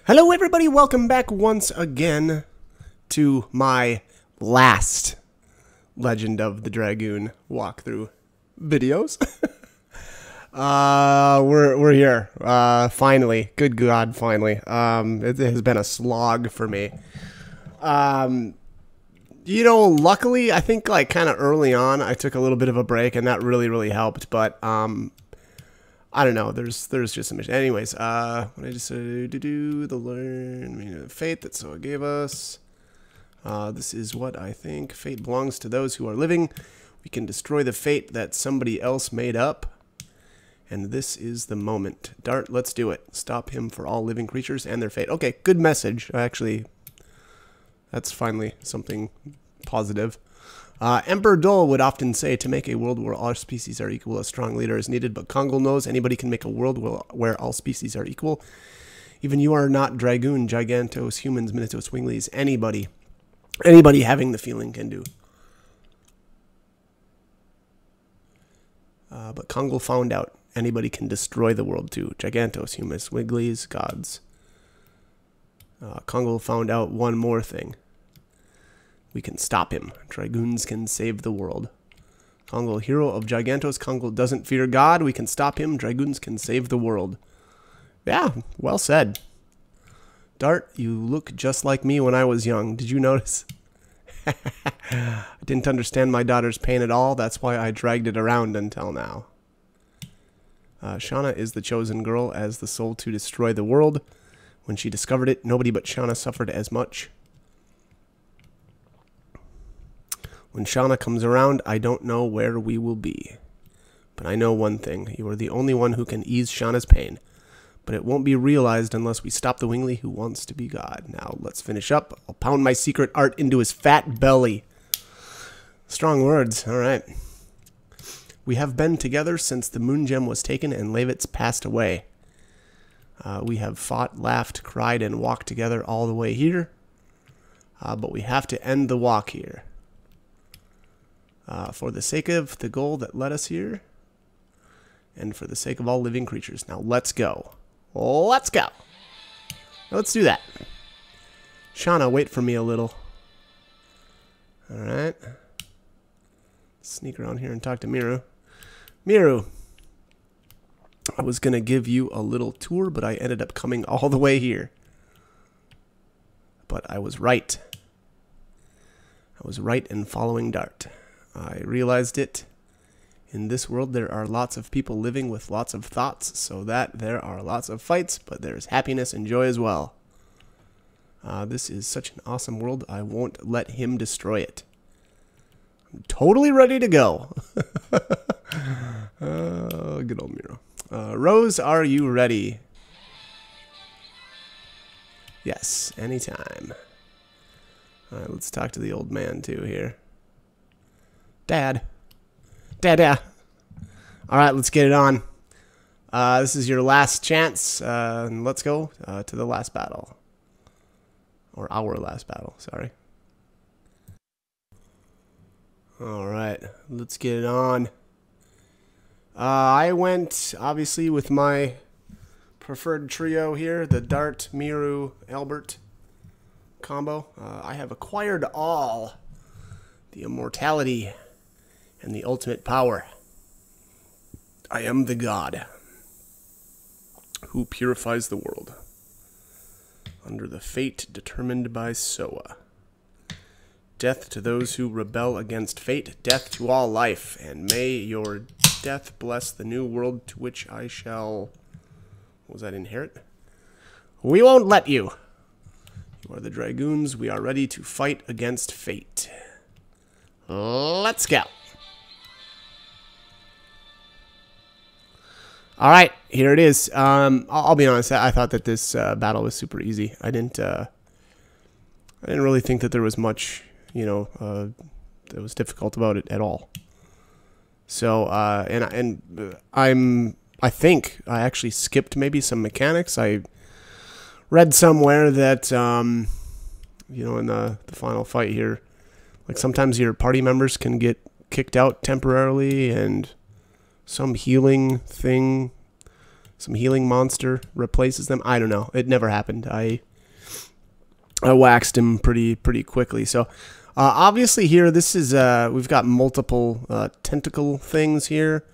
Hello everybody, welcome back once again to my last Legend of the Dragoon walkthrough videos. We're here, finally. Good God, finally. It has been a slog for me. You know, luckily, I think like kind of early on, I took a little bit of a break and that really helped, but, I don't know. There's just some issues. Anyways, what I just said to do the learn fate that Soa gave us. This is what I think. Fate belongs to those who are living. We can destroy the fate that somebody else made up. And this is the moment. Dart, let's do it. Stop him for all living creatures and their fate. Okay, good message. Actually, that's finally something positive. Emperor Dole would often say, to make a world where all species are equal, a strong leader is needed, but Kongol knows anybody can make a world where all species are equal. Even you are not Dragoon, Gigantos, humans, Minotaurs, Winglies, anybody having the feeling can do. But Kongol found out anybody can destroy the world too. Gigantos, humans, Winglies, gods. Kongol found out one more thing. We can stop him. Dragoons can save the world. Kongol, hero of Gigantos. Kongol doesn't fear God. We can stop him. Dragoons can save the world. Yeah, well said. Dart, you look just like me when I was young. Did you notice? I didn't understand my daughter's pain at all. That's why I dragged it around until now. Shauna is the chosen girl as the soul to destroy the world. When she discovered it, nobody but Shauna suffered as much. When Shauna comes around, I don't know where we will be. But I know one thing. You are the only one who can ease Shauna's pain. But it won't be realized unless we stop the Wingly who wants to be God. Now, let's finish up. I'll pound my secret art into his fat belly. Strong words. All right. We have been together since the Moon Gem was taken and Levitz passed away. We have fought, laughed, cried, and walked together all the way here. But we have to end the walk here. For the sake of the goal that led us here, and for the sake of all living creatures. Now, let's go. Let's go. Let's do that. Shauna, wait for me a little. Alright. Sneak around here and talk to Miru. Miru, I was going to give you a little tour, but I ended up coming all the way here. But I was right. I was right in following Dart. I realized it. In this world, there are lots of people living with lots of thoughts, so that there are lots of fights, but there's happiness and joy as well. This is such an awesome world, I won't let him destroy it. I'm totally ready to go. Good old Miro. Rose, are you ready? Yes, anytime. Alright, let's talk to the old man too here. Dad. Dad. Alright, let's get it on. This is your last chance. And let's go to the last battle. Or our last battle, sorry. Alright, let's get it on. I went, obviously, with my preferred trio here. The Dart, Miru, Albert combo. I have acquired all. The immortality and the ultimate power. I am the God who purifies the world under the fate determined by Soa. Death to those who rebel against fate, death to all life, and may your death bless the new world to which I shall... What was that, inherit? We won't let you. You are the Dragoons. We are ready to fight against fate. Let's go. All right, here it is. I'll be honest. I thought that this battle was super easy. I didn't really think that there was much, you know, that was difficult about it at all. So, I think I actually skipped maybe some mechanics. I read somewhere that, you know, in the final fight here, like sometimes your party members can get kicked out temporarily, and some healing thing some healing monster replaces them. I don't know. It never happened. I waxed him pretty quickly. So obviously here, this is we've got multiple tentacle things here.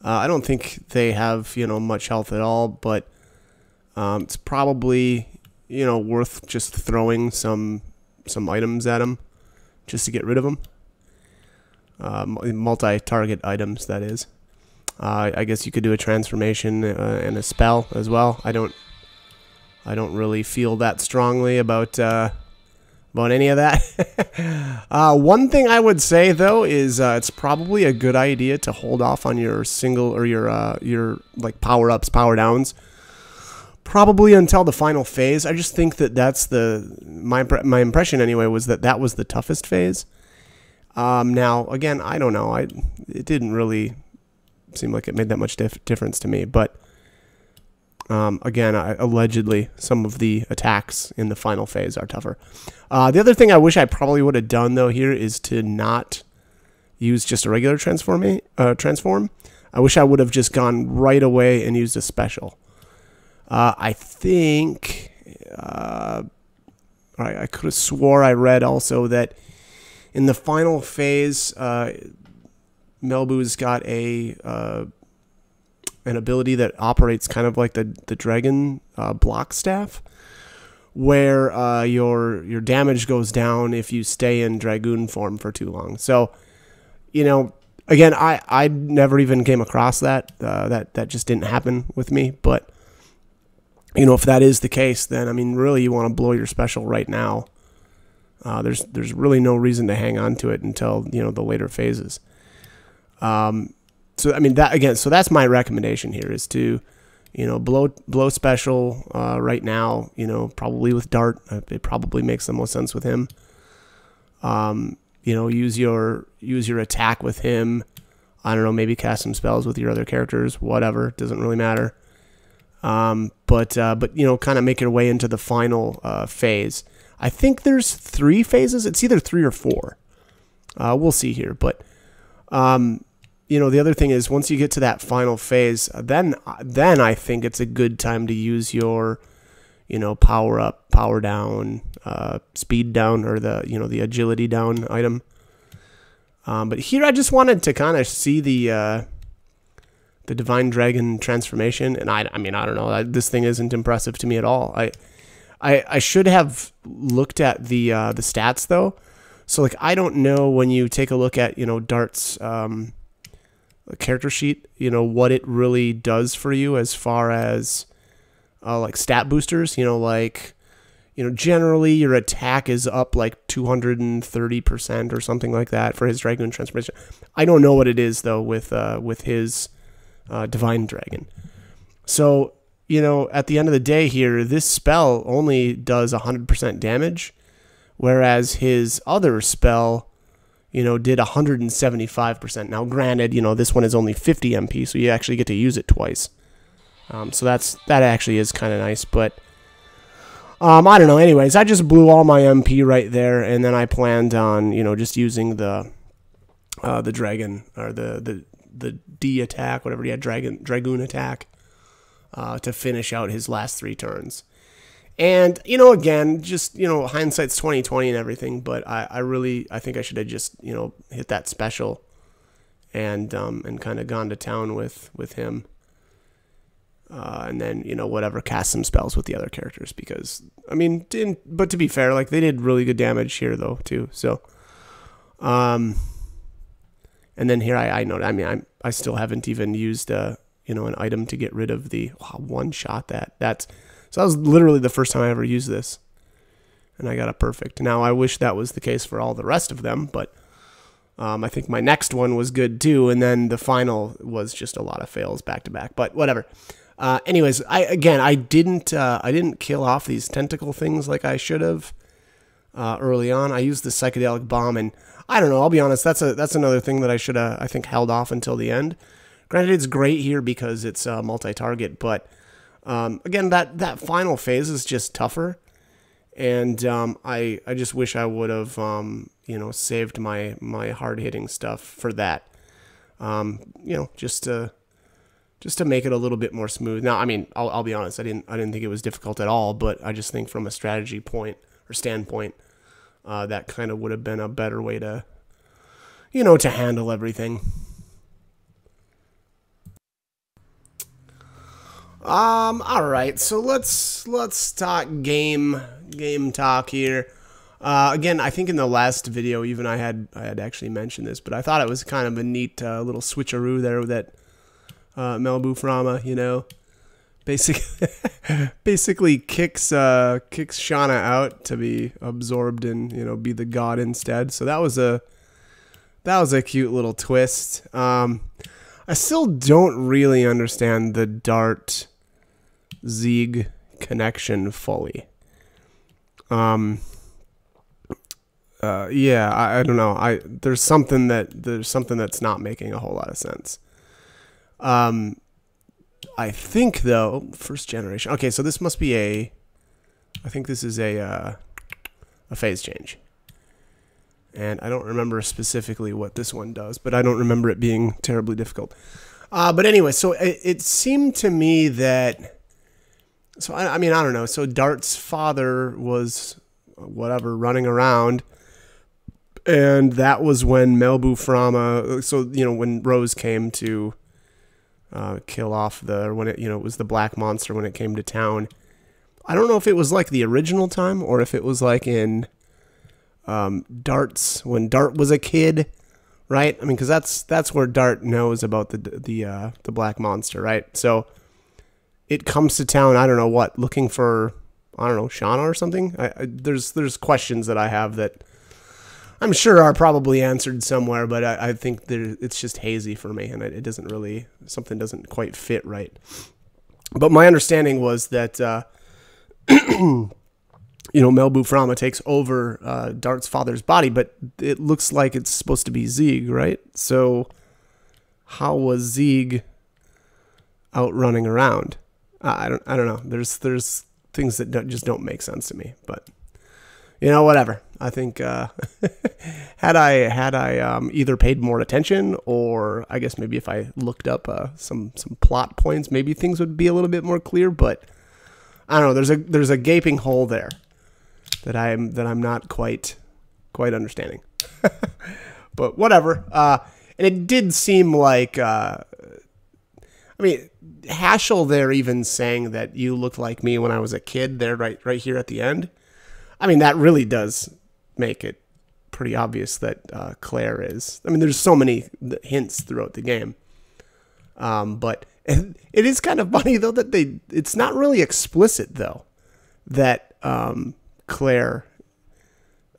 I don't think they have, you know, much health at all, but it's probably, you know, worth just throwing some items at them just to get rid of them. Multi-target items, that is. I guess you could do a transformation and a spell as well. I don't really feel that strongly about any of that. One thing I would say though is it's probably a good idea to hold off on your single or your like power ups, power downs, probably until the final phase. I just think that that's my impression anyway was that was the toughest phase. Now again, I don't know. It didn't really seem like it made that much difference to me, but. Again, allegedly, some of the attacks in the final phase are tougher. The other thing I wish I probably would have done, though, here is to not use just a regular transform. I wish I would have just gone right away and used a special. I think... I could have swore I read also that in the final phase, Melbu's got an ability that operates kind of like the dragon block staff, where your damage goes down if you stay in dragoon form for too long. So, you know, again, I never even came across that. That just didn't happen with me. But you know, if that is the case, then I mean, really, you want to blow your special right now. There's really no reason to hang on to it until, you know, the later phases. So I mean that again. So that's my recommendation here is to, you know, blow special right now. You know, probably with Dart. It probably makes the most sense with him. You know, use your attack with him. I don't know. Maybe cast some spells with your other characters. Whatever. Doesn't really matter. But you know, kind of make your way into the final phase. I think there's 3 phases. It's either 3 or 4. We'll see here, but. You know, the other thing is once you get to that final phase, then I think it's a good time to use your, you know, power up, power down, speed down, or the agility down item. But here I just wanted to kind of see the divine dragon transformation, and I mean I don't know, this thing isn't impressive to me at all. I should have looked at the stats though. So like I don't know when you take a look at, you know, Dart's character sheet, you know, what it really does for you as far as like stat boosters, you know, like, you know, generally your attack is up like 230% or something like that for his dragoon transformation. I don't know what it is though with his divine dragon. So, you know, at the end of the day here, this spell only does 100% damage, whereas his other spell, you know, did 175%. Now, granted, you know, this one is only 50 MP, so you actually get to use it twice. So that actually is kind of nice, but I don't know. Anyways, I just blew all my MP right there, and then I planned on, you know, just using the dragon or the D attack, whatever he had, dragoon attack, to finish out his last 3 turns. And, you know, again, just, you know, hindsight's 20/20 and everything, but I think I should have just, you know, hit that special and kind of gone to town with him. And then, you know, whatever, cast some spells with the other characters because, I mean, but to be fair, like, they did really good damage here, though, too. So, and then here I know, I mean, I still haven't even used, you know, an item to get rid of the one shot that's. So that was literally the first time I ever used this, and I got a perfect. Now, I wish that was the case for all the rest of them, but I think my next one was good too, and then the final was just a lot of fails back to back, but whatever. Anyways, I didn't kill off these tentacle things like I should have early on. I used the psychedelic bomb, and I don't know, I'll be honest, that's another thing that I should have, I think, held off until the end. Granted, it's great here because it's multi-target, but again, that final phase is just tougher, and I just wish I would have you know, saved my hard hitting stuff for that. You know, just to just to make it a little bit more smooth. Now, I mean, I'll be honest, I didn't think it was difficult at all, but I just think from a strategy point or standpoint, that kind of would have been a better way to, you know, to handle everything. All right, so let's talk game talk here. Again, I think in the last video, even I had actually mentioned this, but I thought it was kind of a neat little switcheroo there that Melbu Frahma, you know, basically kicks Shauna out to be absorbed and, you know, be the god instead. So that was a cute little twist. I still don't really understand the Dart Zieg connection fully. Yeah, I don't know. There's something that's not making a whole lot of sense. I think though, first generation. Okay, so this must be I think this is a phase change. And I don't remember specifically what this one does, but I don't remember it being terribly difficult. But anyway, so it seemed to me that, so I mean, I don't know. So Dart's father was whatever running around, and that was when Melbu Frahma, so, you know, when Rose came to kill off when it, you know, it was the black monster when it came to town. I don't know if it was like the original time or if it was like in Dart's, when Dart was a kid, right? I mean, because that's where Dart knows about the black monster, right? So it comes to town, I don't know what, looking for, I don't know, Shauna or something. There's questions that I have that I'm sure are probably answered somewhere, but I think it's just hazy for me, and it doesn't really, something doesn't quite fit right. But my understanding was that you know, Melbu Frahma takes over Dart's father's body, but it looks like it's supposed to be Zieg, right? So how was Zieg out running around? I don't know. There's things that just don't make sense to me, but you know, whatever. I think had I either paid more attention, or I guess maybe if I looked up some plot points, maybe things would be a little bit more clear. But I don't know. There's a gaping hole there that I'm not quite understanding. But whatever. And it did seem like I mean, Haschel there even saying that you looked like me when I was a kid there, right here at the end. I mean, that really does make it pretty obvious that Claire is. I mean, there's so many hints throughout the game. But it is kind of funny, though, that it's not really explicit, though, that Claire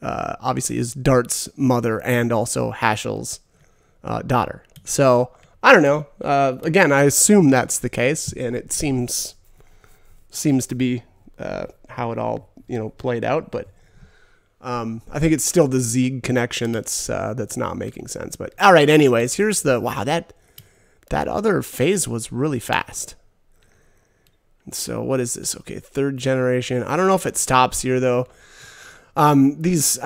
obviously is Dart's mother and also Haschel's daughter. So, I don't know. Again, I assume that's the case, and it seems to be how it all, you know, played out. But I think it's still the Zieg connection that's not making sense. But all right, anyways, here's wow, that other phase was really fast. And so what is this? Okay, third generation. I don't know if it stops here though. These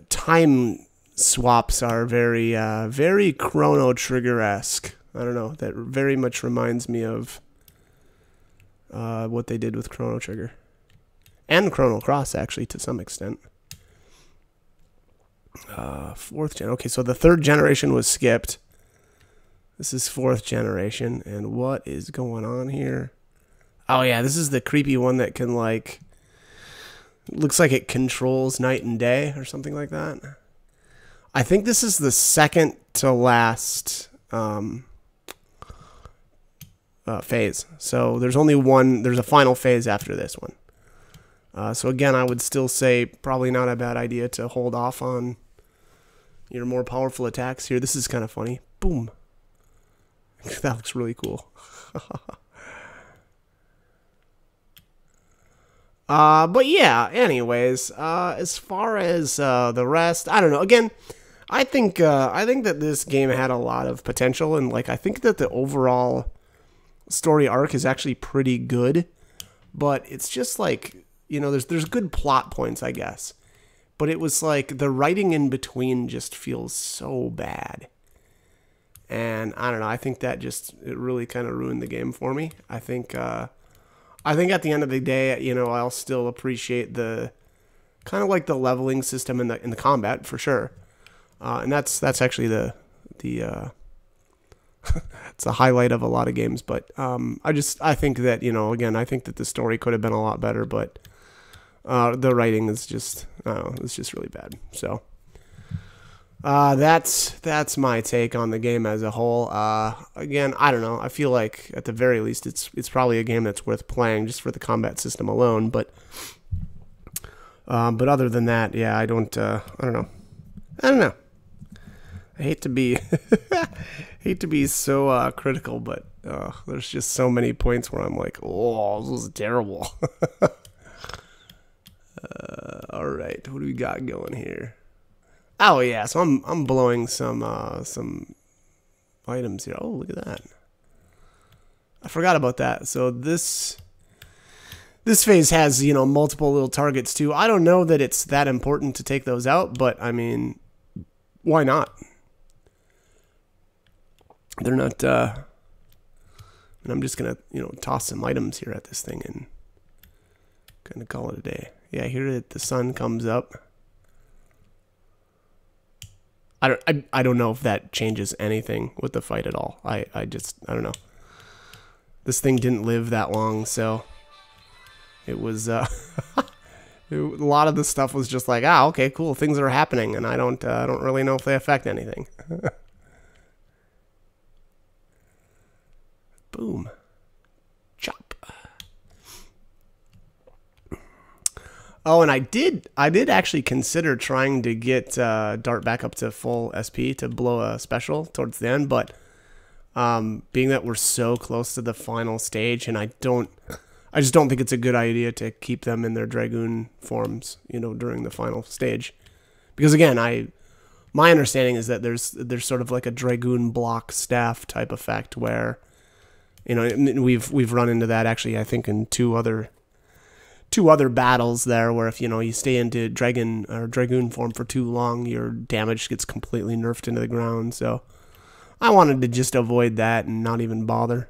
time swaps are very Chrono Trigger-esque. I don't know. That very much reminds me of what they did with Chrono Trigger. And Chrono Cross, actually, to some extent. Fourth gen. Okay, so the third generation was skipped. This is fourth generation. And what is going on here? Oh, yeah, this is the creepy one that can, like, looks like it controls night and day or something like that. I think this is the second to last phase. So there's only one, there's a final phase after this one. So again, I would still say probably not a bad idea to hold off on your more powerful attacks here. This is kind of funny. Boom. That looks really cool. But yeah, anyways, as far as the rest, I don't know. Again, I think that this game had a lot of potential, and like I think that the overall story arc is actually pretty good, but it's just like, you know, there's good plot points, I guess, but it was like the writing in between just feels so bad. And I don't know. I think that it really kind of ruined the game for me. I think at the end of the day, you know, I'll still appreciate the kind of like the leveling system in the combat for sure. And that's actually the it's a highlight of a lot of games. But I think that, you know, again, I think that the story could have been a lot better, but the writing is just it's just really bad. So. That's my take on the game as a whole. Again, I don't know. I feel like at the very least, it's probably a game that's worth playing just for the combat system alone. But other than that, yeah, I don't know. I hate to be so critical, but there's just so many points where I'm like, oh, this is terrible. All right, what do we got going here? Oh yeah, so I'm blowing some items here. Oh, look at that. I forgot about that. So this phase has, you know, multiple little targets too. I don't know that it's that important to take those out, but I mean, why not? They're not and I'm just going to, you know, toss some items here at this thing and kind of call it a day. Yeah, here the sun comes up. I don't know if that changes anything with the fight at all. I don't know. This thing didn't live that long, so it was a lot of the stuff was just like, okay, cool, things are happening, and I don't really know if they affect anything. Boom. Chop. Oh, and I did actually consider trying to get Dart back up to full SP to blow a special towards the end, but being that we're so close to the final stage, and I just don't think it's a good idea to keep them in their Dragoon forms, you know, during the final stage, because again, my understanding is that there's sort of like a Dragoon block staff type effect where, you know, we've run into that actually, I think, in two other battles there, where if, you know, you stay into Dragoon form for too long, your damage gets completely nerfed into the ground. So I wanted to just avoid that and not even bother.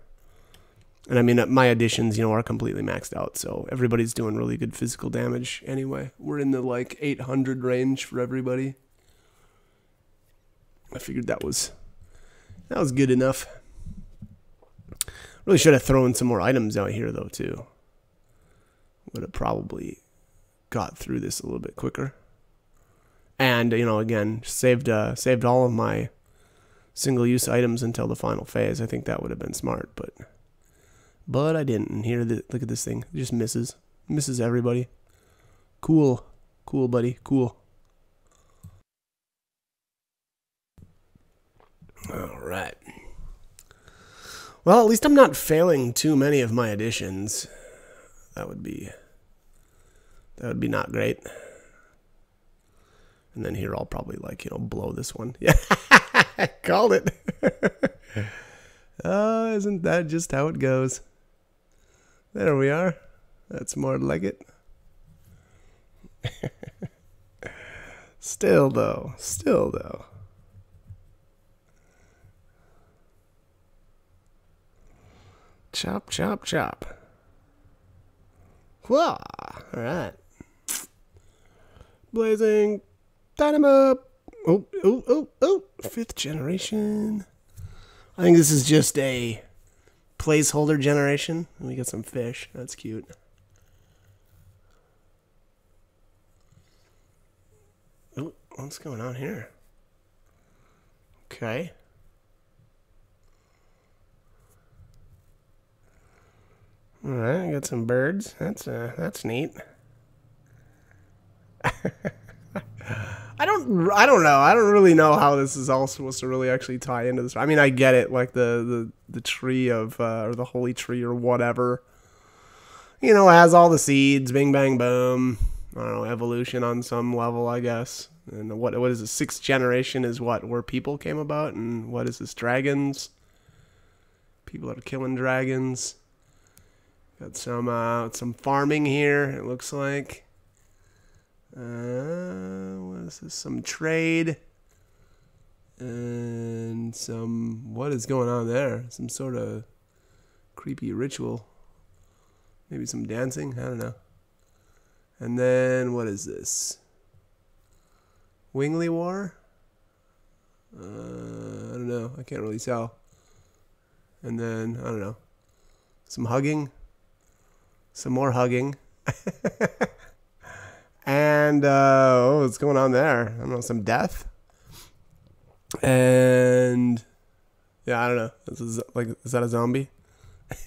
And I mean, my additions, you know, are completely maxed out, so everybody's doing really good physical damage anyway. We're in the like 800 range for everybody. I figured that was good enough. Really should have thrown some more items out here though too. Would have probably got through this a little bit quicker, and, you know, again, saved all of my single-use items until the final phase. I think that would have been smart, but I didn't. And here, look at this thing, it just misses everybody. Cool, buddy, cool. All right. Well, at least I'm not failing too many of my additions. That would be not great. And then here I'll probably, like, you know, blow this one. Yeah, I called it. Isn't that just how it goes? There we are. That's more like it. Still though. Chop, chop, chop. Whoa! Alright. Blazing dynamo. Oh. 5th generation. I think this is just a placeholder generation. We got some fish. That's cute. Oh, what's going on here? Okay. All right, I got some birds. That's neat. I don't know. I don't really know how this is all supposed to really actually tie into this. I mean, I get it, like the tree of or the holy tree or whatever. You know, has all the seeds, bing bang boom. I don't know, evolution on some level, I guess. And what is the 6th generation is what, where people came about, and what is this, dragons? People are killing dragons. Got some farming here, it looks like. What is this? Some trade. And some... What is going on there? Some sort of creepy ritual. Maybe some dancing? I don't know. And then, what is this? Wingley War? I don't know. I can't really tell. And then, I don't know. Some hugging. Some more hugging. And, oh, what's going on there? I don't know, some death? And, yeah, I don't know. Is that a zombie?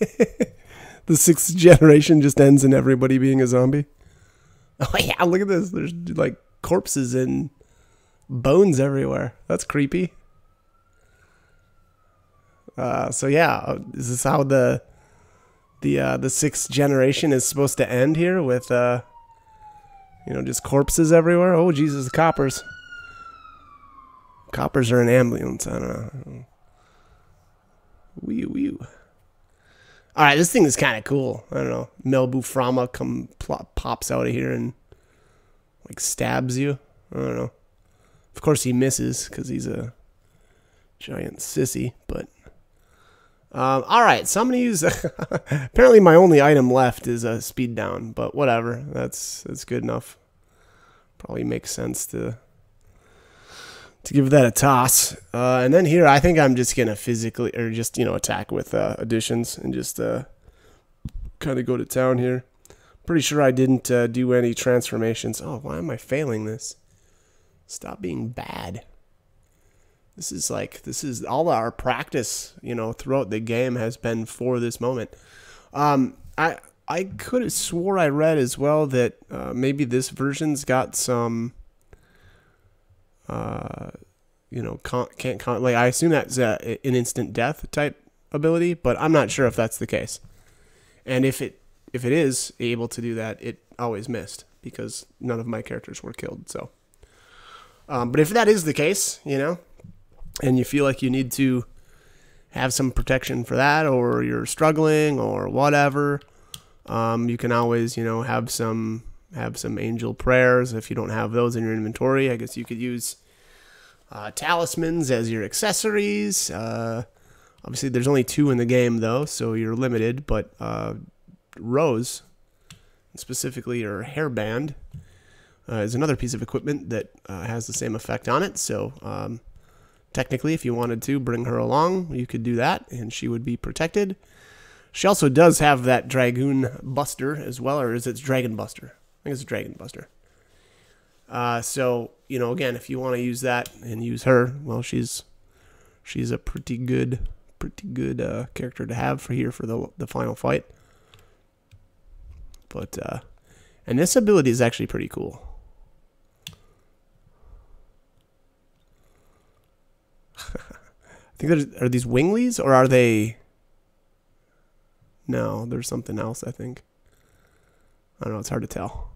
The 6th generation just ends in everybody being a zombie. Oh, yeah, look at this. There's, like, corpses and bones everywhere. That's creepy. So, yeah, is this how the 6th generation is supposed to end here with, you know, just corpses everywhere? Oh, Jesus, the coppers. Coppers are an ambulance. I don't know. Wee wee. All right, this thing is kind of cool. I don't know. Melbu Frahma pops out of here and like stabs you. I don't know. Of course he misses because he's a giant sissy. But all right, so I'm gonna use. Apparently, my only item left is a speed down, but whatever. That's good enough. Probably makes sense to give that a toss. And then here, I think I'm just going to physically, or just, you know, attack with additions and just kind of go to town here. Pretty sure I didn't do any transformations. Oh, why am I failing this? Stop being bad. This is all our practice, you know, throughout the game has been for this moment. I could have swore I read as well that maybe this version's got some... you know, like I assume that's an instant death type ability, but I'm not sure if that's the case. And if it is able to do that, it always missed because none of my characters were killed. So, but if that is the case, you know, and you feel like you need to have some protection for that, or you're struggling or whatever, you can always, you know, have some angel prayers. If you don't have those in your inventory, I guess you could use talismans as your accessories. Obviously, there's only 2 in the game, though, so you're limited. But Rose, specifically her hairband, is another piece of equipment that has the same effect on it. So technically, if you wanted to bring her along, you could do that, and she would be protected. She also does have that Dragoon Buster as well, or is it Dragon Buster? I think it's Dragon Buster. So, you know, again, if you want to use that and use her, well, she's a pretty good character to have for here for the final fight. But and this ability is actually pretty cool. I think are these Winglies, or are they? No, there's something else, I think. I don't know, it's hard to tell.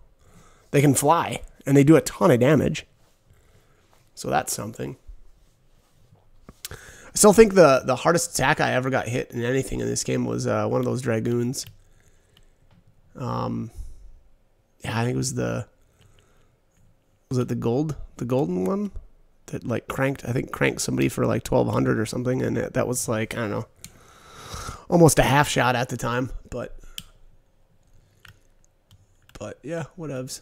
They can fly, and they do a ton of damage. So that's something. I still think the hardest attack I ever got hit in anything in this game was one of those Dragoons. Yeah, I think it was was it the golden one? That like cranked somebody for like 1200 or something, and that was like, I don't know, almost a half shot at the time, but yeah, whatevs.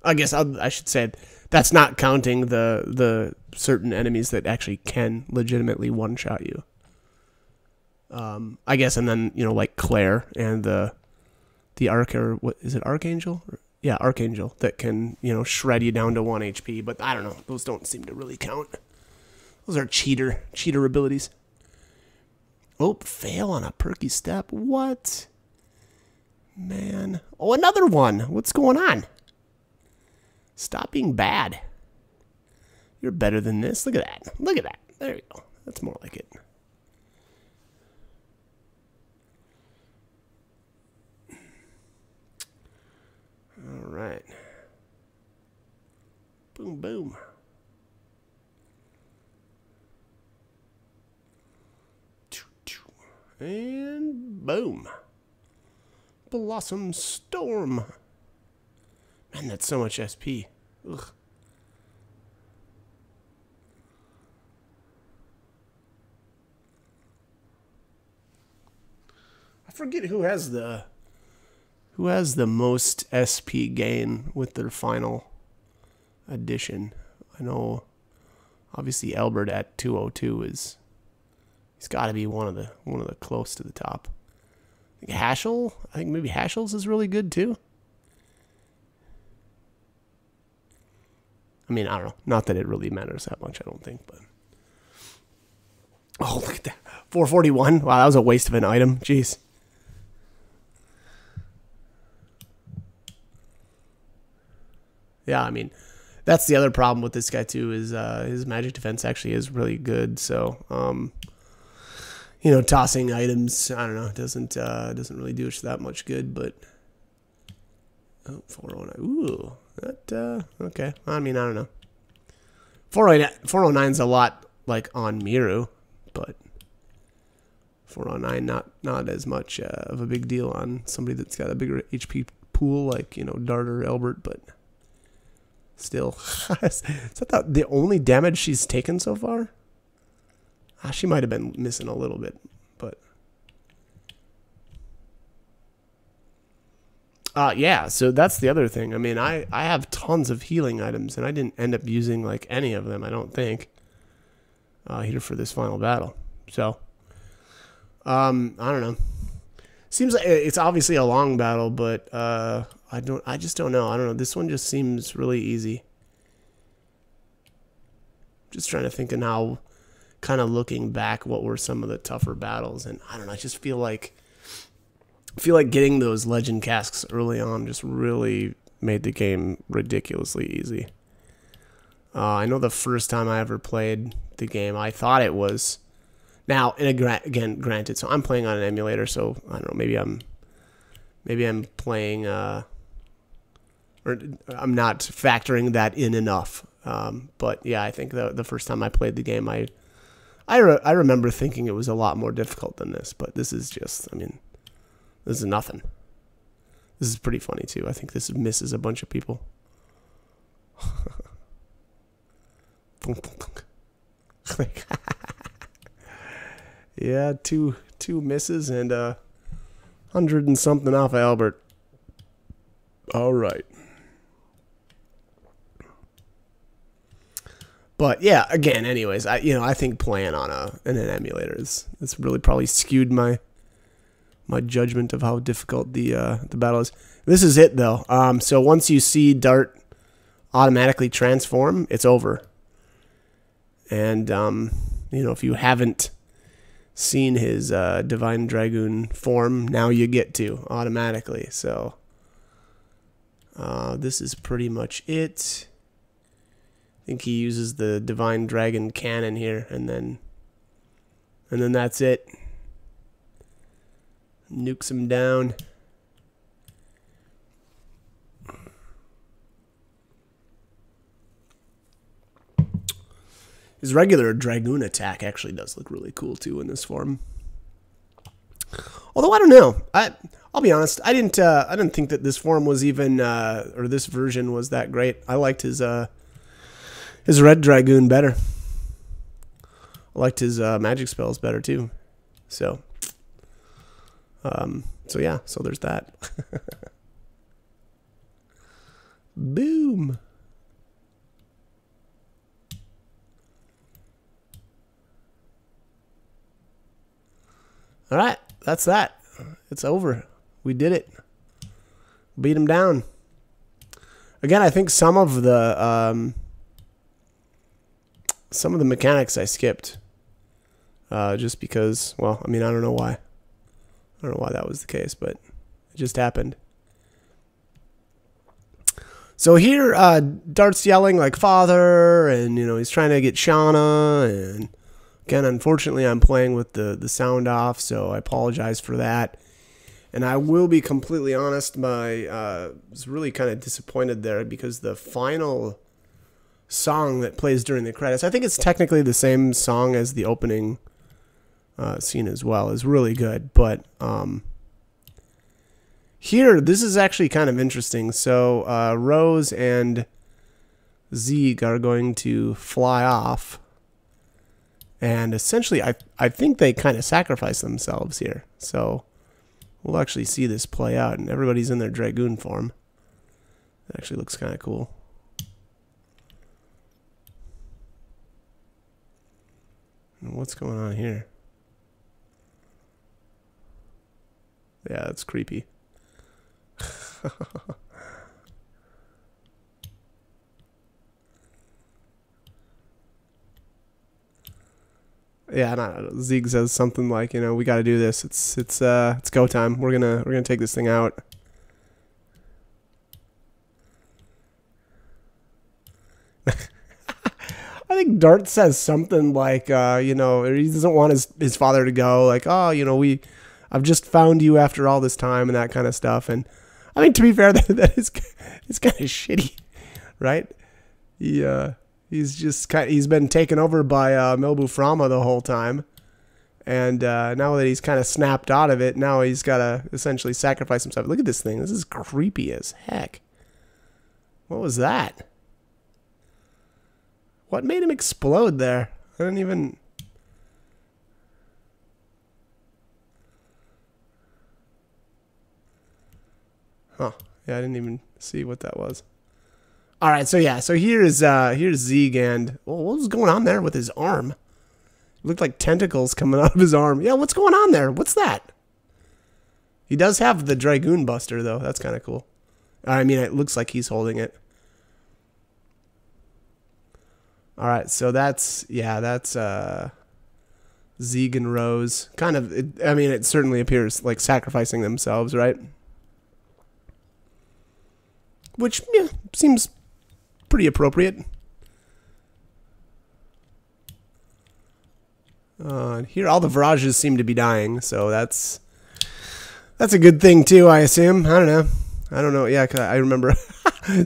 I guess I should say that's not counting the certain enemies that actually can legitimately one shot you. I guess, and then, you know, like Claire and the what is it, Archangel? Yeah, Archangel, that can, you know, shred you down to 1 HP, but I don't know. Those don't seem to really count. Those are cheater abilities. Oh, fail on a perky step. What? Man. Oh, another one. What's going on? Stop being bad. You're better than this. Look at that. Look at that. There you go. That's more like it. All right. Boom, boom. And boom. Blossom Storm. Man, that's so much SP. Ugh. I forget who has the most SP gain with their final edition. I know obviously Albert at 202 he's got to be one of the close to the top. I think maybe Haschel's is really good too. I mean, I don't know. Not that it really matters that much, I don't think, but oh, look at that. 441. Wow, that was a waste of an item. Jeez. Yeah, I mean, that's the other problem with this guy too, is his magic defense actually is really good. So, you know, tossing items, I don't know, doesn't really do us that much good. But 409. Ooh, that okay. I mean, I don't know. 409's a lot like on Miru, but 409 not as much of a big deal on somebody that's got a bigger HP pool like, you know, Dart or Albert, but. Still, is that the only damage she's taken so far? She might have been missing a little bit, but yeah. So that's the other thing. I mean, I have tons of healing items, and I didn't end up using like any of them. I don't think here for this final battle. So I don't know. Seems like it's obviously a long battle, but I just don't know. I don't know. This one just seems really easy. Just trying to think of now, kind of looking back, what were some of the tougher battles, and I don't know. I just feel like getting those legend casks early on just really made the game ridiculously easy. I know the first time I ever played the game, I thought it was. Now, and again, granted, so I'm playing on an emulator, so I don't know. Maybe I'm playing, or I'm not factoring that in enough. But yeah, I think the first time I played the game, I remember thinking it was a lot more difficult than this. But this is just, I mean, this is nothing. This is pretty funny too. I think this misses a bunch of people. Yeah, two misses and 100 and something off of Albert. All right. But yeah, again, anyways, I think playing on an emulator it's really probably skewed my judgment of how difficult the battle is. This is it though. So once you see Dart automatically transform, it's over. And you know, if you haven't seen his Divine Dragoon form, now you get to automatically. So this is pretty much it. I think he uses the Divine Dragon Cannon here, and then that's it. Nukes him down. His regular Dragoon attack actually does look really cool too in this form. Although I don't know, I'll be honest, I didn't think that this form was even or this version was that great. I liked his Red Dragoon better. I liked his magic spells better too. So yeah, so there's that. Boom. All right, that's that. It's over. We did it. Beat him down. Again, I think some of the mechanics I skipped, just because. Well, I mean, I don't know why. I don't know why that was the case, but it just happened. So here, Dart's yelling like father, and you know he's trying to get Shauna, and again, unfortunately, I'm playing with the sound off, so I apologize for that. And I will be completely honest, I was really kind of disappointed there because the final song that plays during the credits, I think it's technically the same song as the opening scene as well, is really good. But here, this is actually kind of interesting. So Rose and Zeke are going to fly off. And essentially, I think they kind of sacrifice themselves here. So we'll actually see this play out, and everybody's in their Dragoon form. It actually looks kind of cool. And what's going on here? Yeah, that's creepy. Yeah, Zeke says something like, you know, we got to do this. It's go time. We're gonna take this thing out. I think Dart says something like, you know, he doesn't want his father to go. Like, oh, you know, I've just found you after all this time and that kind of stuff. And I mean, to be fair, that is it's kind of shitty, right? He's been taken over by Melbu Frahma the whole time, and now that he's kind of snapped out of it, now he's got to essentially sacrifice himself. Look at this thing. This is creepy as heck. What was that? What made him explode there? I didn't even... Huh. Yeah, I didn't even see what that was. All right, so yeah, so here's Zeke, and what was going on there with his arm? It looked like tentacles coming out of his arm. Yeah, what's going on there? What's that? He does have the Dragoon Buster, though. That's kind of cool. I mean, it looks like he's holding it. All right, so that's Zeke and Rose. Kind of, I mean, it certainly appears like sacrificing themselves, right? Which, yeah, seems pretty appropriate. Here, all the Virages seem to be dying, so that's a good thing too, I assume. I don't know. Yeah, 'cause I remember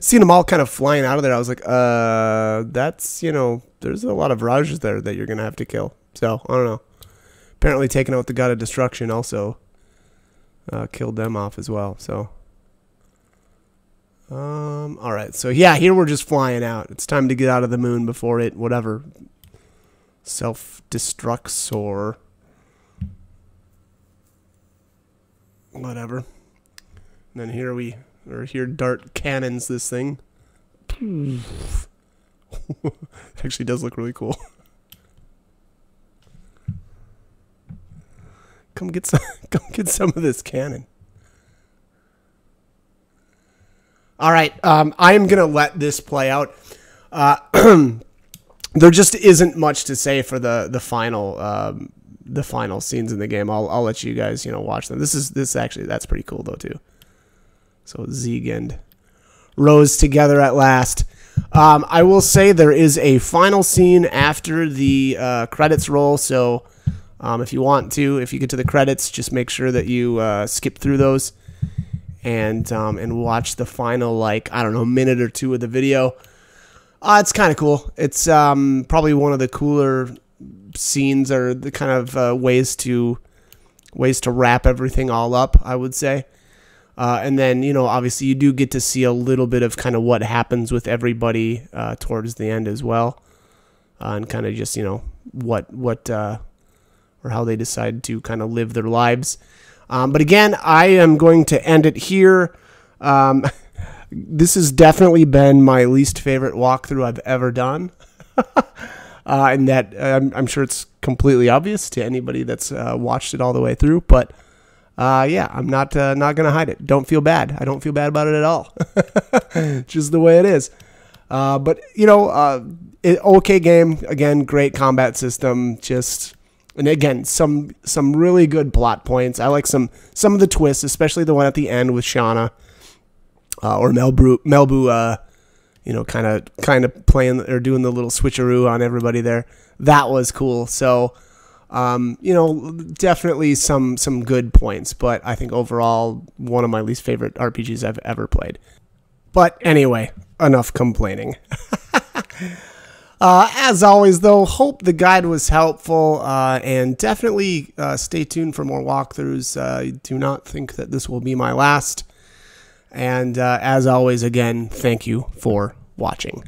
seeing them all kind of flying out of there. I was like, that's, you know, there's a lot of Virages there that you're gonna have to kill. So I don't know. Apparently, taking out the God of Destruction also killed them off as well. So. All right, so yeah, here we're just flying out. It's time to get out of the moon before it, whatever, self-destructs or whatever. And then here Dart cannons this thing. It actually does look really cool. Come get some of this cannon. All right, I am gonna let this play out. There just isn't much to say for the final scenes in the game. I'll let you guys, you know, watch them. This actually, that's pretty cool though too. So Zeke and Rose together at last. I will say there is a final scene after the credits roll. So if you get to the credits, just make sure that you skip through those. And watch the final, like, I don't know, minute or two of the video. It's kind of cool. It's probably one of the cooler scenes, or the kind of ways to wrap everything all up, I would say. And then, you know, obviously you do get to see a little bit of kind of what happens with everybody towards the end as well, and kind of just, you know, what or how they decide to kind of live their lives. But again, I am going to end it here. This has definitely been my least favorite walkthrough I've ever done. And that I'm sure it's completely obvious to anybody that's watched it all the way through. But yeah, I'm not going to hide it. Don't feel bad. I don't feel bad about it at all. Just the way it is. But, you know, okay game. Again, great combat system. And again, some really good plot points. I like some of the twists, especially the one at the end with Shauna or Melbu. You know, kind of playing or doing the little switcheroo on everybody there. That was cool. So, you know, definitely some good points. But I think overall, one of my least favorite RPGs I've ever played. But anyway, enough complaining. As always, though, hope the guide was helpful, and definitely stay tuned for more walkthroughs. I do not think that this will be my last. And as always, again, thank you for watching.